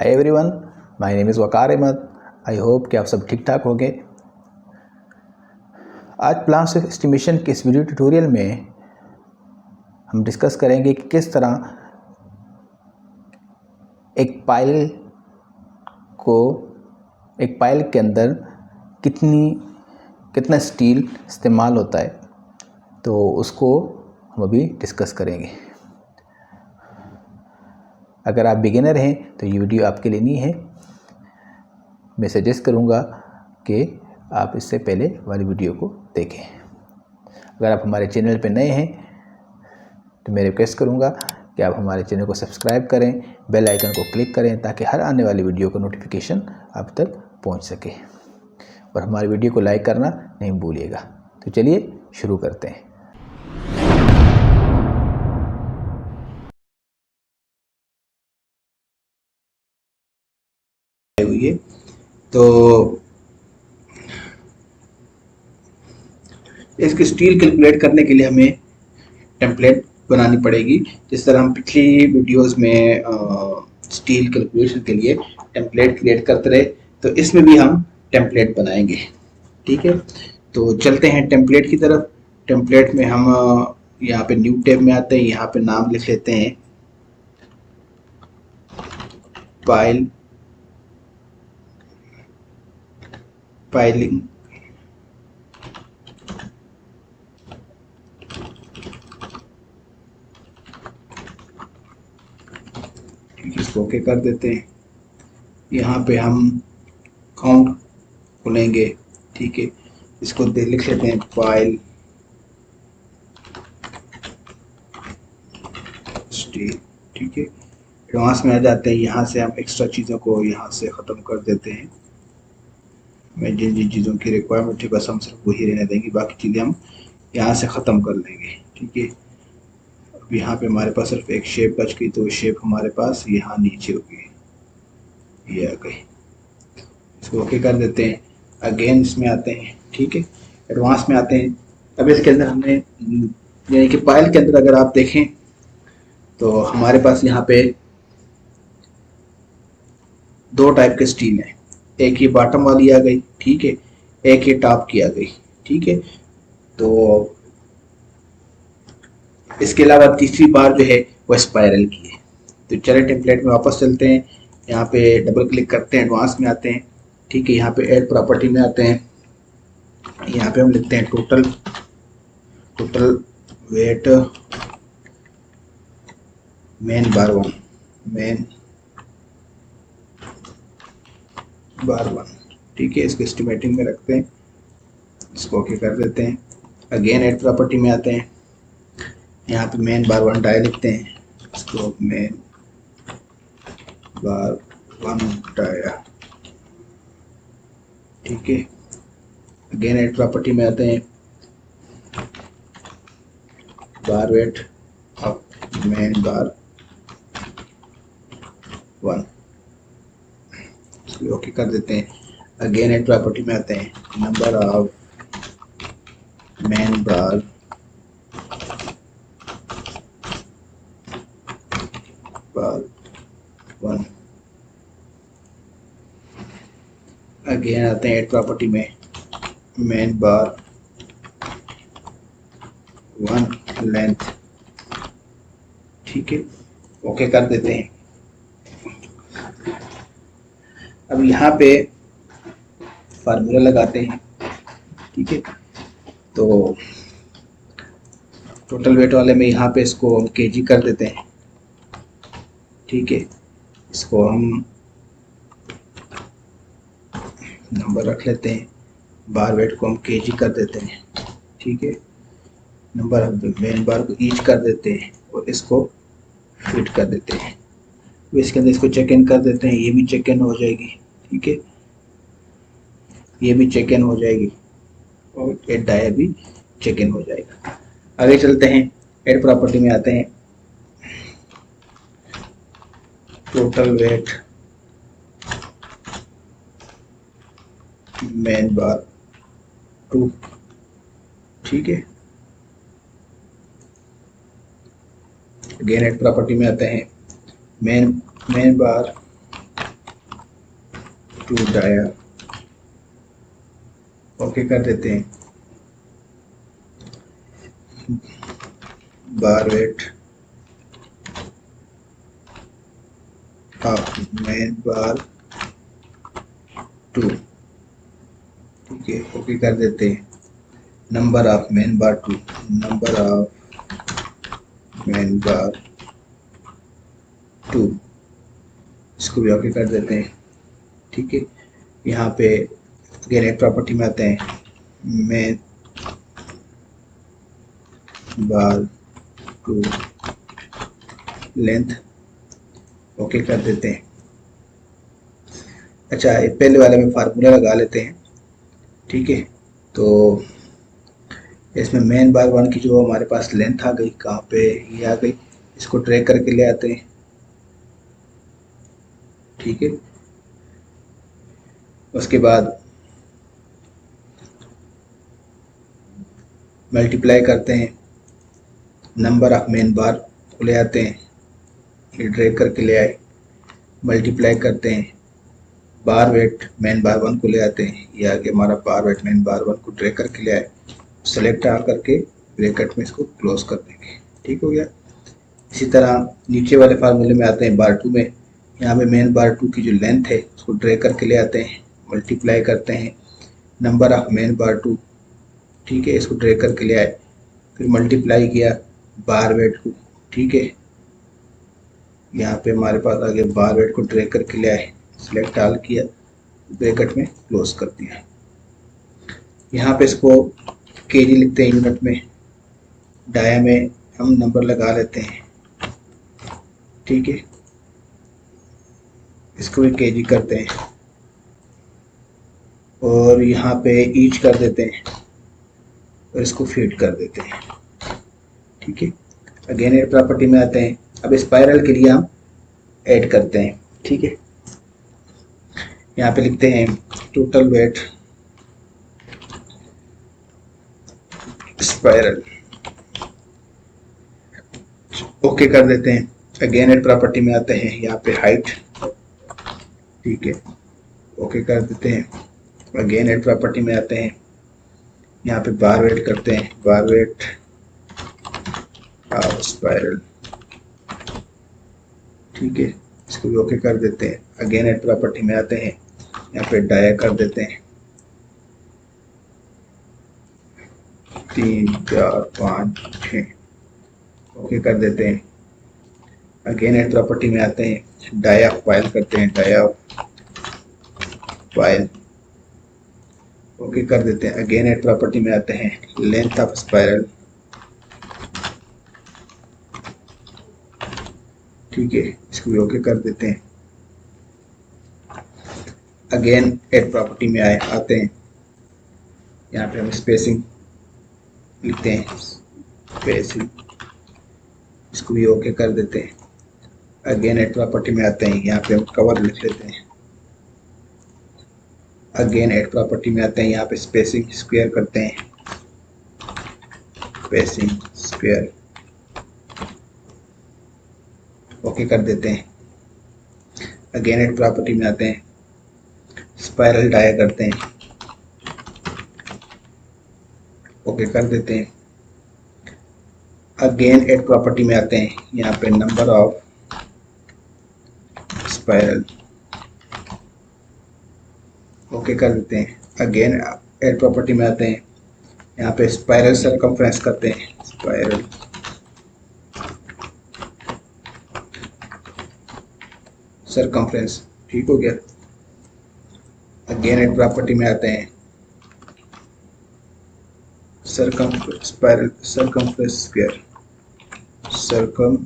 Hi everyone, my name is Waqar Ahmed. I hope कि आप सब ठीक ठाक होंगे। आज प्लान ऑफ एस्टिमेशन के इस वीडियो ट्यूटोरियल में हम डिस्कस करेंगे कि किस तरह एक पाइल के अंदर कितना स्टील इस्तेमाल होता है, तो उसको हम अभी डिस्कस करेंगे। अगर आप बिगिनर हैं तो ये वीडियो आपके लिए नहीं है। मैं सजेस्ट करूँगा कि आप इससे पहले वाली वीडियो को देखें। अगर आप हमारे चैनल पर नए हैं तो मैं रिक्वेस्ट करूँगा कि आप हमारे चैनल को सब्सक्राइब करें, बेल आइकन को क्लिक करें ताकि हर आने वाली वीडियो का नोटिफिकेशन आप तक पहुंच सके, और हमारी वीडियो को लाइक करना नहीं भूलिएगा। तो चलिए शुरू करते हैं। हुई है तो इसकी स्टील कैलकुलेट करने के लिए हमें टेम्पलेट बनानी पड़ेगी। जिस तरह हम पिछली वीडियोस में स्टील कैलकुलेशन के लिए टेम्पलेट क्रिएट करते रहे, तो इसमें भी हम टेम्पलेट बनाएंगे। ठीक है, तो चलते हैं टेम्पलेट की तरफ। टेम्पलेट में हम यहाँ पे न्यू टैब में आते हैं। यहाँ पे नाम लिख लेते हैं पाइलिंग। इसको ओके कर देते हैं। यहाँ पे हम काउंट खुलेंगे। ठीक है, इसको लिख लेते हैं पाइल स्टील। ठीक है, एडवांस में आ जाते हैं। यहाँ से हम एक्स्ट्रा चीज़ों को यहाँ से ख़त्म कर देते हैं। मैं जिन जिन चीज़ों की रिक्वायरमेंट है बस हम सिर्फ वही रहने देंगे, बाकी चीज़ें हम यहाँ से ख़त्म कर लेंगे। ठीक है, अब यहाँ पे हमारे पास सिर्फ एक शेप बच गई, तो शेप हमारे पास यहाँ नीचे होगी, ये आ गई। इसको ओके कर देते हैं। अगेन इसमें आते हैं। ठीक है, एडवांस में आते हैं। अब इसके अंदर हमने यानी कि पाइल के अंदर अगर आप देखें तो हमारे पास यहाँ पे दो टाइप के स्टील है। एक ये बॉटम वाली आ गई, ठीक है, एक ये टॉप की आ गई। ठीक है, तो इसके अलावा तीसरी बार जो है वो स्पाइरल की है। तो चले टेम्पलेट में वापस चलते हैं। यहाँ पे डबल क्लिक करते हैं, एडवांस में आते हैं। ठीक है, यहाँ पे ऐड प्रॉपर्टी में आते हैं। यहाँ पे हम लिखते हैं total weight main bar one. ठीक है, इसको एस्टिमेटिंग में रखते हैं। इसको ओके कर देते हैं। अगेन ऐड प्रॉपर्टी में आते हैं। यहाँ पे मेन बार वन डाई लिखते हैं। इसको मेन बार वन डाया। ठीक है, अगेन ऐड प्रॉपर्टी में आते हैं। Bar weight of main bar one, okay कर देते हैं। अगेन ऐड प्रॉपर्टी में आते हैं। Number of main bar one. Again आते हैं ऐड प्रॉपर्टी में मेन बार वन लेंथ। ठीक है, ओके कर देते हैं। अब यहाँ पे फार्मूला लगाते हैं। ठीक है, तो टोटल वेट वाले में यहाँ पे इसको हम केजी कर देते हैं। ठीक है, इसको हम नंबर रख लेते हैं। बार वेट को हम केजी कर देते हैं। ठीक है, नंबर मेन बार को ईच कर देते हैं और इसको फिट कर देते हैं। इसके अंदर इसको चेक इन कर देते हैं। ये भी चेक इन हो जाएगी। ठीक है, ये भी चेक इन हो जाएगी और एड डाया भी चेक इन हो जाएगा। आगे चलते हैं, एड प्रॉपर्टी में आते हैं। Total weight main bar two. ठीक है, अगेन एड प्रॉपर्टी में आते हैं। Main bar two dia, okay कर देते हैं। Bar weight of main bar 2, ठीक है, ओके कर देते हैं। Number of main bar 2, number of main bar 2, इसको भी ओके कर देते हैं, ठीक है। यहाँ पे अगेन एक प्रॉपर्टी में आते हैं, मेन बार 2 लेंथ, ओके कर देते हैं। अच्छा, पहले वाले में फार्मूला लगा लेते हैं, ठीक है। तो इसमें मेन बार 1 की जो हमारे पास लेंथ आ गई, कहाँ पे ये आ गई, इसको ट्रैक करके ले आते हैं, ठीक है। उसके बाद मल्टीप्लाई करते हैं, नंबर ऑफ मेन बार को ले आते हैं, ये ड्रैग करके ले आए, मल्टीप्लाई करते हैं, बार वेट मेन बार 1 को ले आते हैं, ये आगे हमारा बार वेट मेन बार 1 को ड्रैग करके ले आए, सेलेक्ट आ करके ब्रैकेट में इसको क्लोज कर देंगे, ठीक हो गया। इसी तरह नीचे वाले फार्मूले में आते हैं बार 2 में, यहाँ पे मेन बार 2 की जो लेंथ है उसको ड्रैग करके ले आते हैं, मल्टीप्लाई करते हैं, नंबर ऑफ मेन बार 2, ठीक है, इसको ड्रैग करके ले आए, फिर मल्टीप्लाई किया बार वेट को, ठीक है। यहाँ पे हमारे पास आगे बार वेट को ड्रैग करके ले आए, सिलेक्ट ऑल किया, ब्रैकेट में क्लोज कर दिया। यहाँ पे इसको केजी लिखते हैं यूनिट में, डाया में हम नंबर लगा लेते हैं, ठीक है, इसको भी केजी करते हैं और यहाँ पे ईच कर देते हैं और इसको फीड कर देते हैं, ठीक है। अगेन एड प्रॉपर्टी में आते हैं, अब स्पाइरल के लिए हम ऐड करते हैं, ठीक है। यहाँ पे लिखते हैं टोटल वेट स्पाइरल, ओके कर देते हैं। अगेन एड प्रॉपर्टी में आते हैं, यहाँ पे हाइट, ठीक है, ओके कर देते हैं। अगेन एड प्रॉपर्टी में आते हैं, यहाँ पे बार वेट करते हैं, बार वेट ऑफ स्पाइरल, ठीक है, इसको भी ओके कर देते हैं। अगेन एड प्रॉपर्टी में आते हैं, यहाँ पे डाया कर देते हैं, 3 4 5 6, ओके कर देते हैं। अगेन एड प्रॉपर्टी में आते हैं, डाया फाइल करते हैं, डाया फाइल, ओके कर देते हैं। अगेन एड प्रॉपर्टी में आते हैं, लेंथ ऑफ स्पाइरल, ठीक है, इसको भी ओके कर देते हैं। अगेन एड प्रॉपर्टी में आते हैं, यहाँ पे हम स्पेसिंग लिखते हैं, स्पेसिंग, इसको भी ओके कर देते हैं। अगेन एड प्रॉपर्टी में आते हैं, यहाँ पे हम कवर लिख लेते हैं। अगेन एड प्रॉपर्टी में आते हैं, यहाँ पे स्पेसिंग स्क्वायर करते हैं, स्पेसिंग स्क्वायर, ओके कर देते हैं। अगेन एड प्रॉपर्टी में आते हैं, स्पाइरल डाया करते हैं, ओके कर देते हैं। अगेन एड प्रॉपर्टी में आते हैं, यहाँ पे नंबर ऑफ स्पाइरल, ओके कर देते हैं। अगेन एड प्रॉपर्टी में आते हैं, यहाँ पे स्पाइरल सरकमफ्रेंस करते हैं, स्पाइरल, सरकमफ्रेंस, ठीक हो गया। अगेन एड प्रॉपर्टी में आते हैं, स्पाइरल सरकमफ्रेंस स्क्वायर, सरकम,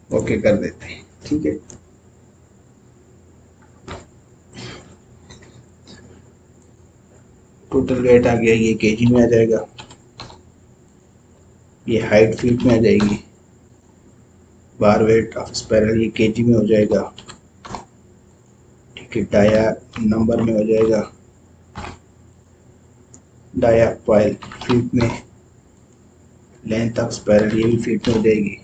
ओके कर देते हैं, ठीक है। टोटल वेट आ गया, ये केजी में आ जाएगा, ये हाइट फीट में आ जाएगी, बार वेट ऑफ स्पाइरल ये केजी में हो जाएगा, ठीक है। डाया नंबर में हो जाएगा, डाया पाइल फीट में, लेंथ ऑफ स्पाइरल ये भी फीट में हो जाएगी,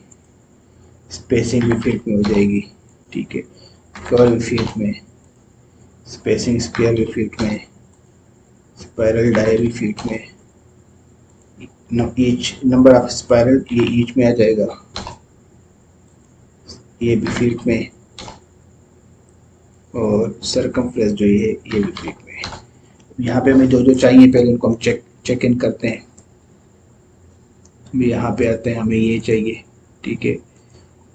स्पेसिंग भी फीट में हो जाएगी, ठीक है, कर्व भी फीट में, स्पेसिंग स्क्वायर भी फीट में, स्पाइरल डाया भी फीट में, ईच नंबर ऑफ स्पाइरल ये ईच में आ जाएगा, ये भी फीट में, और सरकमफ्रेंस जो ये भी फीट में। यहाँ पे हमें जो जो चाहिए पहले उनको हम चेक इन करते हैं। यहाँ पे आते हैं, हमें ये चाहिए, ठीक है,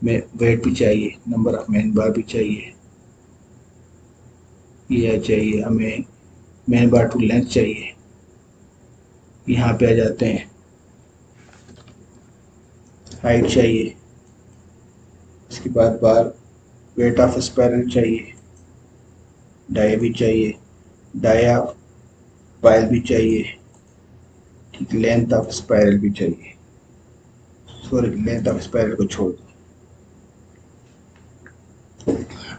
में वेट भी चाहिए, नंबर ऑफ मैन बार भी चाहिए, ये चाहिए, हमें मैन बार टू लेंथ चाहिए। यहाँ पे आ जाते हैं, हाइट चाहिए, इसके बाद बार वेट ऑफ स्पाइरल चाहिए, डाया भी चाहिए, डाया पाइल भी चाहिए, ठीक, लेंथ ऑफ स्पाइरल भी चाहिए, सॉरी लेंथ ऑफ स्पाइरल को छोड़ दो।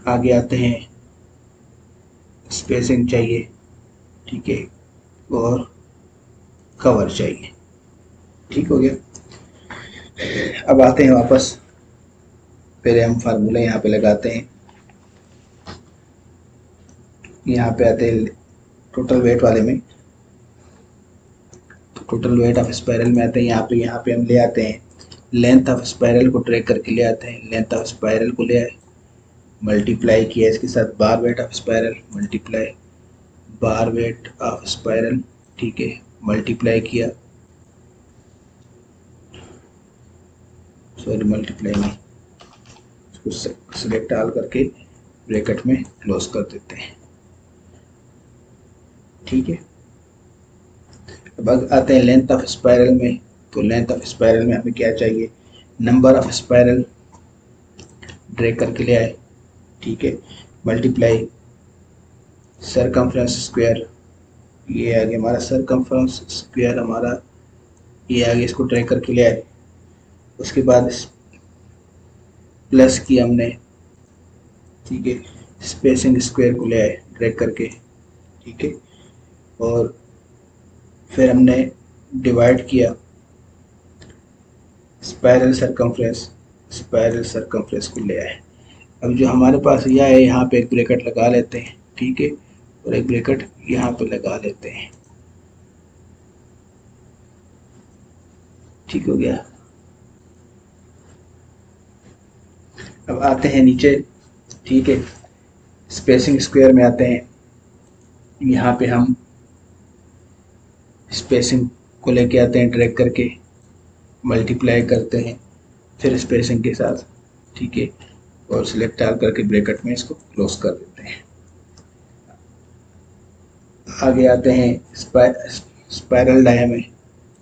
आगे आते हैं, स्पेसिंग चाहिए, ठीक है, और कवर चाहिए, ठीक हो गया। अब आते हैं वापस, पहले हम फार्मूला यहाँ पे लगाते हैं, यहाँ पे आते हैं टोटल वेट वाले में, तो टोटल वेट ऑफ स्पाइरल में आते हैं, यहाँ पे हम ले आते हैं लेंथ ऑफ स्पाइरल को ट्रैक करके ले आते हैं, लेंथ ऑफ स्पाइरल को ले आए, मल्टीप्लाई किया इसके साथ bar weight of spiral, multiply bar weight of spiral, ठीक है, मल्टीप्लाई किया, सॉरी मल्टीप्लाई नहीं, इसको सिलेक्ट ऑल करके ब्रैकेट में क्लोज कर देते हैं, ठीक है। अब आते हैं लेंथ ऑफ स्पाइरल में, तो लेंथ ऑफ स्पाइरल में हमें क्या चाहिए, नंबर ऑफ स्पाइरल ड्रैग करके ले आए, ठीक है, मल्टीप्लाई सरकमफ्रेंस स्क्वायर, ये आ गया हमारा सरकमफ्रेंस स्क्वायर, हमारा ये आ गया, इसको ड्रैग करके ले आए, उसके बाद प्लस किया हमने, ठीक है, स्पेसिंग स्क्वायर को ले आए ड्रैग करके, ठीक है, और फिर हमने डिवाइड किया स्पाइरल सरकमफ्रेंस को ले आए। अब जो हमारे पास यह है, यहाँ पे एक ब्रैकेट लगा लेते हैं, ठीक है, और एक ब्रैकेट यहाँ पे लगा लेते हैं, ठीक हो गया। अब आते हैं नीचे, ठीक है, स्पेसिंग स्क्वायर में आते हैं, यहाँ पे हम स्पेसिंग को लेके आते हैं ड्रैग करके, मल्टीप्लाई करते हैं फिर स्पेसिंग के साथ, ठीक है, और सिलेक्ट ऑल करके ब्रैकेट में इसको क्लोज कर देते हैं। आगे आते हैं स्पाइरल डाया में,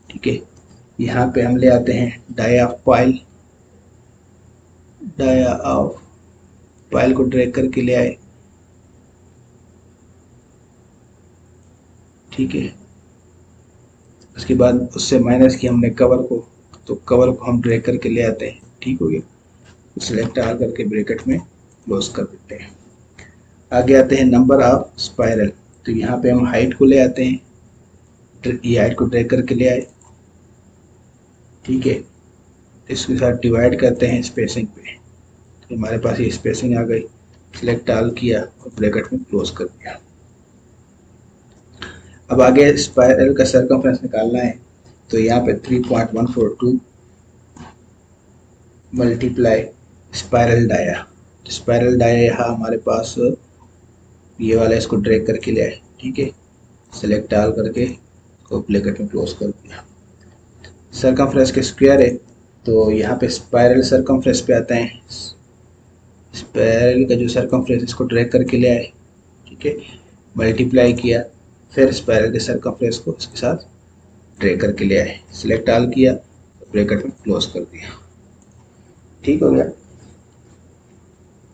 ठीक है, यहाँ पे हम ले आते हैं डाया ऑफ पाइल को ड्रैग करके ले आए, ठीक है, उसके बाद उससे माइनस किया हमने कवर को, तो कवर को हम ड्रैग करके ले आते हैं, ठीक हो गया, तो सिलेक्ट ऑल करके ब्रैकेट में क्लोज कर देते हैं। आगे आते हैं नंबर ऑफ स्पाइरल, तो यहाँ पे हम हाइट को ले आते हैं, ये हाइट को ड्रैग करके ले आए, ठीक है, इसके साथ डिवाइड करते हैं स्पेसिंग पे, तो हमारे पास ये स्पेसिंग आ गई, सिलेक्ट ऑल किया और ब्रैकेट में क्लोज कर दिया। अब आगे स्पाइरल का सरकमफ्रेंस निकालना है, तो यहाँ पे 3.142 मल्टीप्लाई स्पाइरल डाया यहाँ हमारे पास ये वाला, इसको ड्रैग करके ले आए, ठीक है, सेलेक्ट ऑल करके को ब्रैकेट में क्लोज कर दिया। सरकमफ्रेंस के स्क्वायर है, तो यहाँ पे स्पाइरल सरकमफ्रेंस पे आता है, स्पाइरल का जो सरकमफ्रेंस इसको ड्रैग करके ले आए, ठीक है, मल्टीप्लाई किया, फिर स्पाइरल के सरकमफ्रेंस को इसके साथ ड्रैग करके ले आए, सिलेक्ट ऑल किया, ब्रैकेट में क्लोज कर दिया, ठीक हो गया।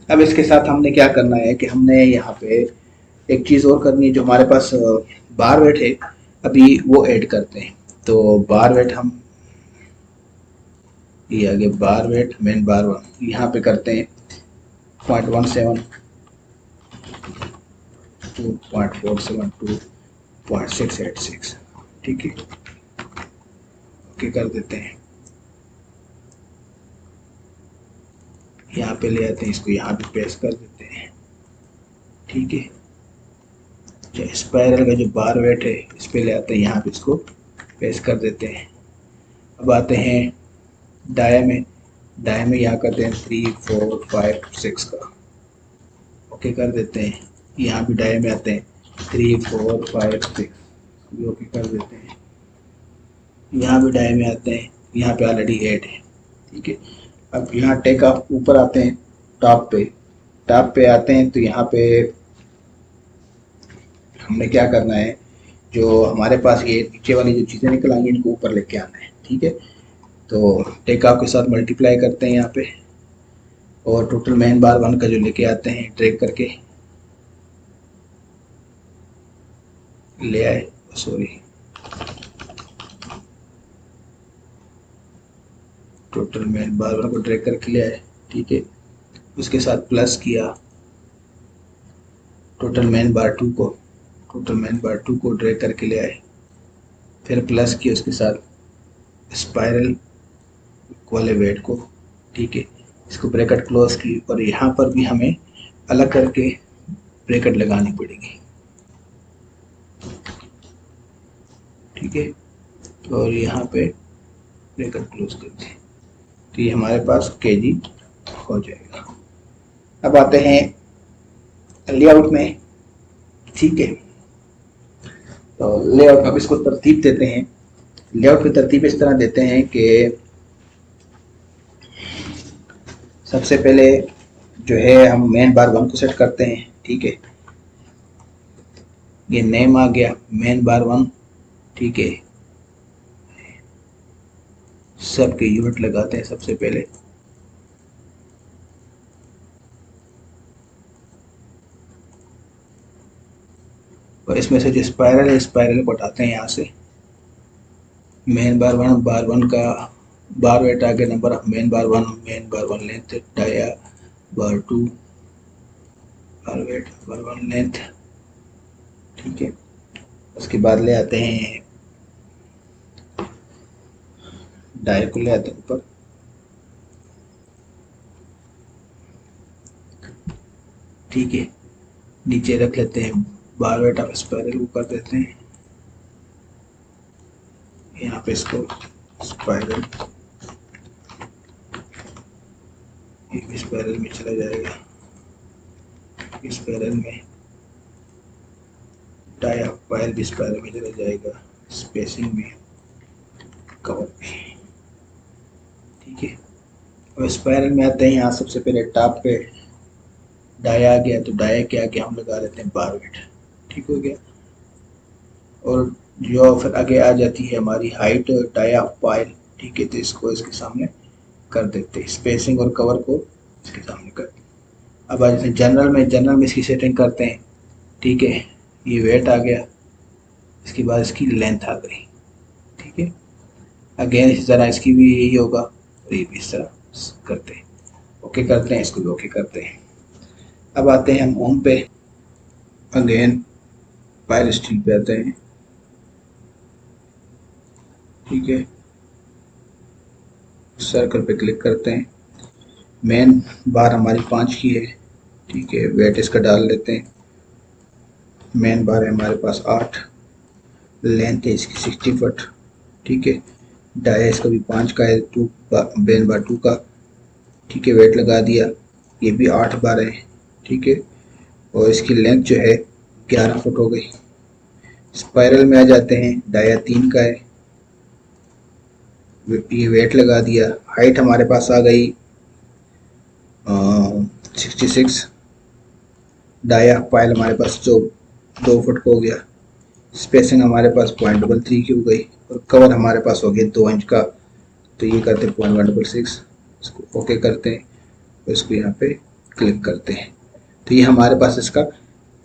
अब इसके साथ हमने क्या करना है कि हमने यहाँ पे एक चीज़ और करनी है, जो हमारे पास बार वेट है अभी वो ऐड करते हैं, तो बार वेट हम ये आगे बार वेट मेन बार वन यहाँ पे करते हैं 0.17 2.47 2.686, ठीक है, ओके कर देते हैं। पे ले आते हैं, इसको यहाँ पे पेस्ट कर देते हैं। ठीक है, स्पाइरल का जो बार वेट है इस पे ले आते हैं, यहाँ पे इसको पेस्ट कर देते हैं। अब आते हैं डाया में, डाया में यहाँ करते हैं 3 4 5 6 का, ओके कर देते हैं। यहाँ भी डाया में आते हैं 3 4 5 6, भी ओके कर देते हैं। यहाँ भी डाया में आते हैं, यहाँ पे ऑलरेडी 8 है। ठीक है, अब यहाँ टेक ऑफ ऊपर आते हैं, टॉप पे आते हैं, तो यहाँ पे हमने क्या करना है, जो हमारे पास ये नीचे वाली जो चीज़ें निकल आएंगी इनको ऊपर लेके आना है। ठीक है, तो टेक ऑफ के साथ मल्टीप्लाई करते हैं यहाँ पे, और टोटल मेन बार 1 का जो लेके आते हैं ड्रैग करके ले आए, सॉरी टोटल मेन बार 1 को ड्रैग करके ले आए। ठीक है, उसके साथ प्लस किया टोटल मेन बार 2 को ड्रैग करके ले आए, फिर प्लस किया उसके साथ स्पाइरल वाले वेट को। ठीक है, इसको ब्रैकेट क्लोज की, और यहाँ पर भी हमें अलग करके ब्रैकेट लगानी पड़ेगी। ठीक है, और यहाँ पे ब्रैकेट क्लोज कर दें, तो ये हमारे पास केजी हो जाएगा। अब आते हैं लेआउट में। ठीक है, तो लेआउट, अब इसको तरतीब देते हैं। लेआउट की तरतीब इस तरह देते हैं कि सबसे पहले जो है हम मेन बार 1 को सेट करते हैं। ठीक है, ये नेम आ गया मेन बार 1। ठीक है, सबके यूनिट लगाते हैं सबसे पहले। और इसमें से जो स्पाइरल है, स्पाइरल को हटाते हैं यहाँ से। मेन बार 1 का बार वेट आ गया, number of main bar 1 length, dia bar 2 bar weight bar 1 length. ठीक है, उसके बाद ले आते हैं डाया को, ले आते हैं ऊपर। ठीक है, नीचे रख लेते हैं बार वेट ऑफ स्पाइरल को कर देते हैं यहाँ पे, इसको स्पाइरल स्पाइरल में चला जाएगा, स्पाइरल में डाया फाइल भी स्पाइरल में चला जाएगा, स्पेसिंग में, कवर में। ठीक है, और स्पाइरल में आते हैं यहाँ सबसे पहले टॉप पे डाया आ गया, तो डाया के आगे हम लगा लेते हैं बार वेट। ठीक हो गया, और जो फिर आगे आ जाती है हमारी हाइट डाया फाइल। ठीक है, तो इसको इसके सामने कर देते हैं, स्पेसिंग और कवर को इसके सामने कर। अब आज जनरल में इसकी सेटिंग करते हैं। ठीक है, ये वेट आ गया, इसके बाद इसकी लेंथ आ गई। ठीक है, अगेन इसी तरह इसकी भी यही होगा, और ये भी इस तरह करते हैं, ओके करते हैं, इसको भी ओके करते हैं। अब आते हैं हम होम पे, अगेन फाइल स्टील पे आते हैं। ठीक है, सर्कल पे क्लिक करते हैं। मेन बार हमारी 5 की है। ठीक है, वेट इसका डाल लेते हैं। मेन बार है हमारे पास 8, लेंथ है इसकी 60 फुट। ठीक है, डाया इसका भी 5 का है, 2 मेन बार 2 का। ठीक है, वेट लगा दिया, ये भी 8 बार है। ठीक है, और इसकी लेंथ जो है 11 फुट हो गई। स्पाइरल में आ जाते हैं, डाया 3 का है, ये वेट लगा दिया। हाइट हमारे पास आ गई 66, डाया फाइल हमारे पास जो 2 फुट हो गया। स्पेसिंग हमारे पास 0.33 की हो गई, और कवर हमारे पास हो गया 2 इंच का, तो ये करते हैं 0.166, इसको ओके करते हैं, और इसको यहाँ पे क्लिक करते हैं। तो ये हमारे पास इसका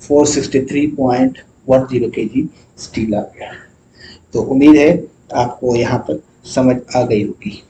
463.10 kg स्टील आ गया। तो उम्मीद है आपको यहाँ पर समझ आ गई होगी।